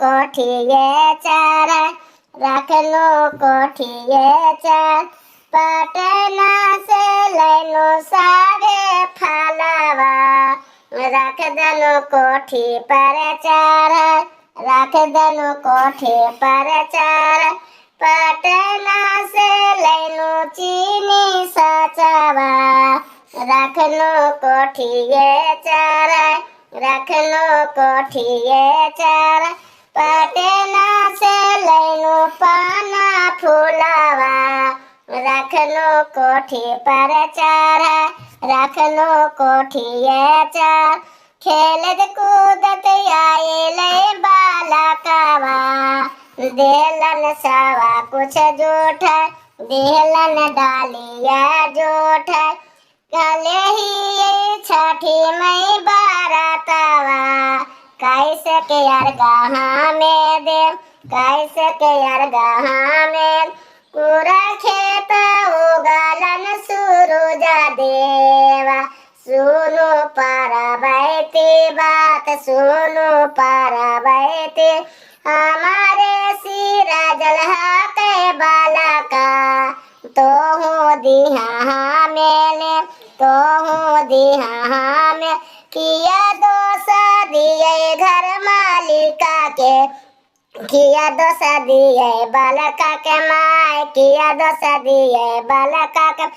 कोठिए चार रखनु कोठिए चार पटना से लैनु सारे फलवा रख दनु कोठी पर चार रख दनु कोठी पर चार पटना से लैनु चीनी सचवा रखनु कोठिए चार रखनु कोठिए चार पटना से लैनु पाना फूलवा रखनु कोठी पर चार रखनु कोठिए चार खेलत कूदत आइले बालकवा देलन सवा कुछ जूठ देलन डालिया जूठ कले ही छठी मई बारातवा कैसे के अरगहा में दे कैसे के अरगहा में पूरा खेत उगलन सूरज देवा सुनो परबैती बात सुनो परबैती हमारे सिरा जलहा के बालका तो हूँ दिहा मेले तो हूँ दिहा में किया दोष दिए घर मालिका के किया दोष दिए बालका के माय किया दोष दिए बालका के